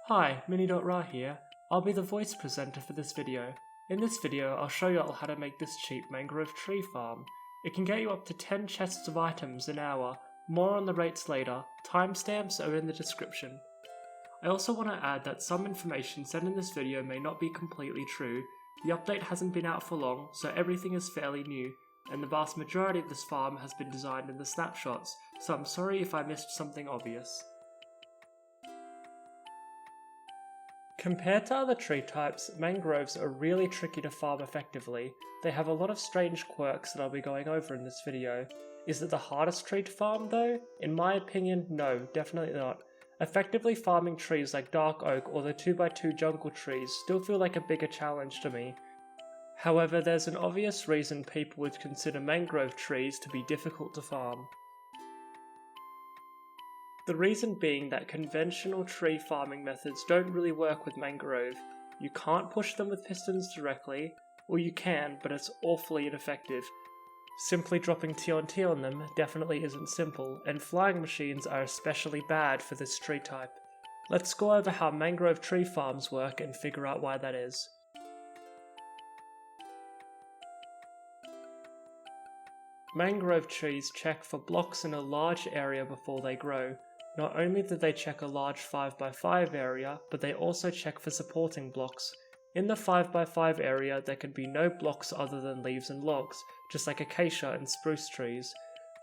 Hi, MiniDotRar here. I'll be the voice presenter for this video. In this video, I'll show you all how to make this cheap mangrove tree farm. It can get you up to 10 chests of items an hour, more on the rates later, timestamps are in the description. I also want to add that some information said in this video may not be completely true. The update hasn't been out for long, so everything is fairly new, and the vast majority of this farm has been designed in the snapshots, so I'm sorry if I missed something obvious. Compared to other tree types, mangroves are really tricky to farm effectively. They have a lot of strange quirks that I'll be going over in this video. Is it the hardest tree to farm though? In my opinion, no, definitely not. Effectively farming trees like dark oak or the 2x2 jungle trees still feel like a bigger challenge to me. However, there's an obvious reason people would consider mangrove trees to be difficult to farm. The reason being that conventional tree farming methods don't really work with mangrove. You can't push them with pistons directly, or you can, but it's awfully ineffective. Simply dropping TNT on them definitely isn't simple, and flying machines are especially bad for this tree type. Let's go over how mangrove tree farms work and figure out why that is. Mangrove trees check for blocks in a large area before they grow. Not only do they check a large 5x5 area, but they also check for supporting blocks. In the 5x5 area, there can be no blocks other than leaves and logs, just like acacia and spruce trees.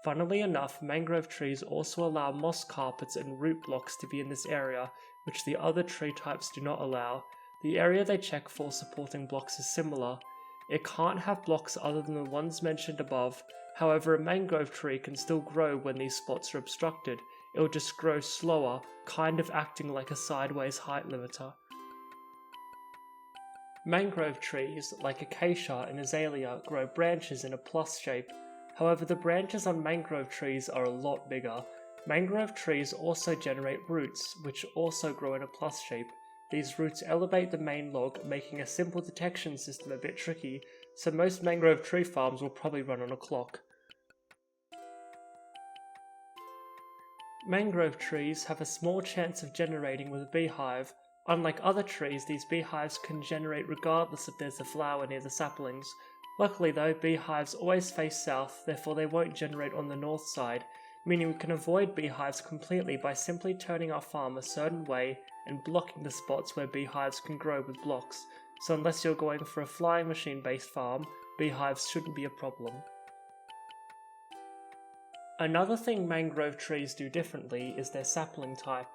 Funnily enough, mangrove trees also allow moss carpets and root blocks to be in this area, which the other tree types do not allow. The area they check for supporting blocks is similar. It can't have blocks other than the ones mentioned above. However, a mangrove tree can still grow when these spots are obstructed. It'll just grow slower, kind of acting like a sideways height limiter. Mangrove trees, like acacia and azalea, grow branches in a plus shape. However, the branches on mangrove trees are a lot bigger. Mangrove trees also generate roots, which also grow in a plus shape. These roots elevate the main log, making a simple detection system a bit tricky, so most mangrove tree farms will probably run on a clock. Mangrove trees have a small chance of generating with a beehive. Unlike other trees, these beehives can generate regardless if there's a flower near the saplings. Luckily though, beehives always face south, therefore they won't generate on the north side, meaning we can avoid beehives completely by simply turning our farm a certain way and blocking the spots where beehives can grow with blocks. So unless you're going for a flying machine based farm, beehives shouldn't be a problem. Another thing mangrove trees do differently is their sapling type.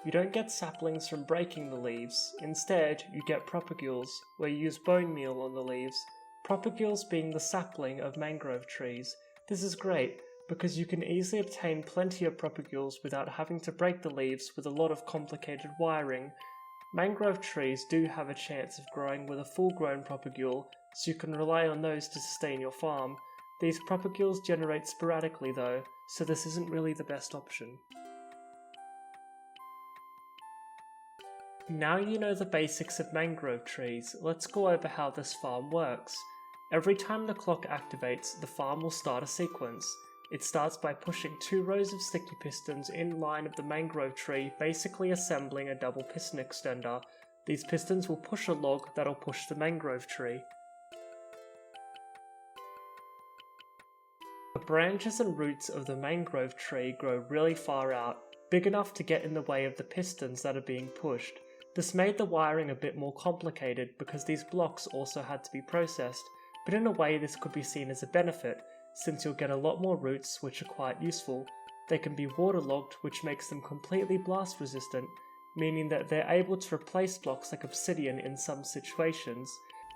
You don't get saplings from breaking the leaves. Instead, you get propagules, where you use bone meal on the leaves. Propagules being the sapling of mangrove trees. This is great, because you can easily obtain plenty of propagules without having to break the leaves with a lot of complicated wiring. Mangrove trees do have a chance of growing with a full-grown propagule, so you can rely on those to sustain your farm. These propagules generate sporadically though, so this isn't really the best option. Now you know the basics of mangrove trees, let's go over how this farm works. Every time the clock activates, the farm will start a sequence. It starts by pushing 2 rows of sticky pistons in line of the mangrove tree, basically assembling a double piston extender. These pistons will push a log that'll push the mangrove tree. The branches and roots of the mangrove tree grow really far out, big enough to get in the way of the pistons that are being pushed. This made the wiring a bit more complicated because these blocks also had to be processed, but in a way this could be seen as a benefit, since you'll get a lot more roots which are quite useful. They can be waterlogged, which makes them completely blast resistant, meaning that they're able to replace blocks like obsidian in some situations.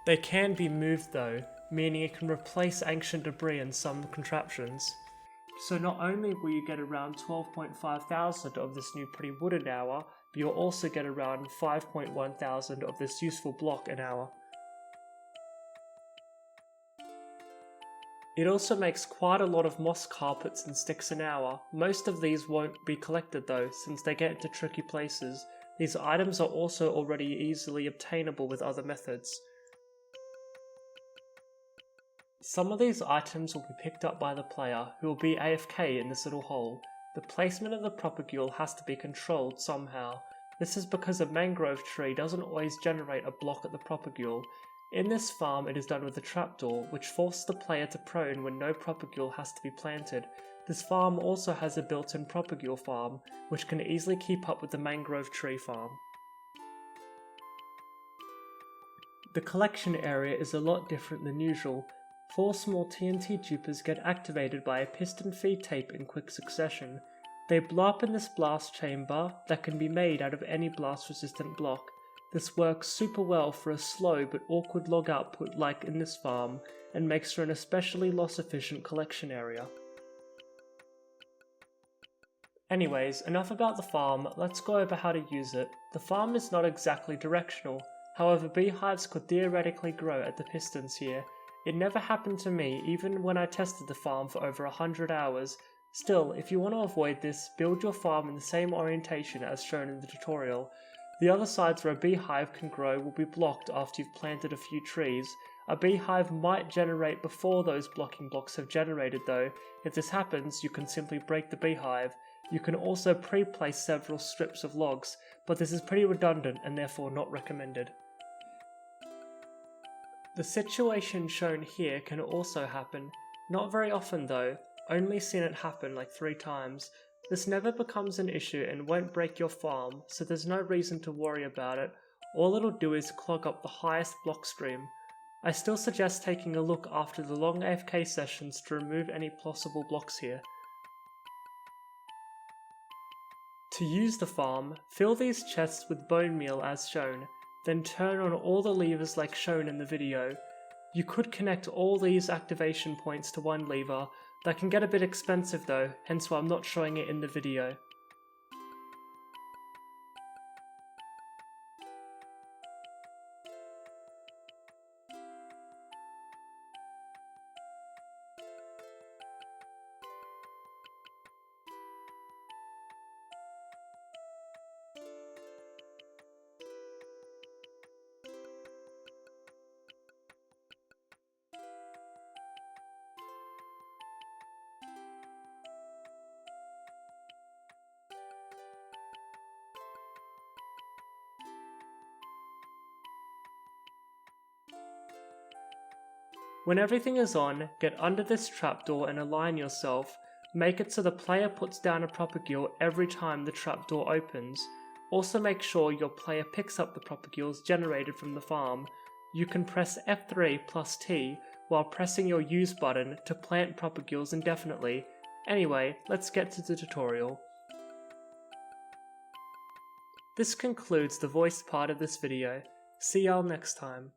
They can be moved though, meaning it can replace ancient debris in some contraptions. So not only will you get around 12.5 thousand of this new pretty wood an hour, but you'll also get around 5.1 thousand of this useful block an hour. It also makes quite a lot of moss carpets and sticks an hour. Most of these won't be collected though, since they get into tricky places. These items are also already easily obtainable with other methods. Some of these items will be picked up by the player, who will be AFK in this little hole. The placement of the propagule has to be controlled somehow. This is because a mangrove tree doesn't always generate a block at the propagule. In this farm it is done with a trapdoor, which forces the player to prone when no propagule has to be planted. This farm also has a built-in propagule farm, which can easily keep up with the mangrove tree farm. The collection area is a lot different than usual. 4 small TNT dupers get activated by a piston feed tape in quick succession. They blow up in this blast chamber that can be made out of any blast resistant block. This works super well for a slow but awkward log output like in this farm, and makes for an especially loss efficient collection area. Anyways, enough about the farm, let's go over how to use it. The farm is not exactly directional, however beehives could theoretically grow at the pistons here. It never happened to me even when I tested the farm for over 100 hours. Still, if you want to avoid this, build your farm in the same orientation as shown in the tutorial. The other sides where a beehive can grow will be blocked after you've planted a few trees. A beehive might generate before those blocking blocks have generated though. If this happens, you can simply break the beehive. You can also pre-place several strips of logs, but this is pretty redundant and therefore not recommended. The situation shown here can also happen. Not very often though, only seen it happen like 3 times. This never becomes an issue and won't break your farm, so there's no reason to worry about it. All it'll do is clog up the highest block stream. I still suggest taking a look after the long AFK sessions to remove any possible blocks here. To use the farm, fill these chests with bone meal as shown, then turn on all the levers like shown in the video. You could connect all these activation points to one lever. That can get a bit expensive though, hence why I'm not showing it in the video. When everything is on, get under this trapdoor and align yourself. Make it so the player puts down a propagule every time the trapdoor opens. Also make sure your player picks up the propagules generated from the farm. You can press F3 plus T while pressing your use button to plant propagules indefinitely. Anyway, let's get to the tutorial. This concludes the voiced part of this video. See y'all next time.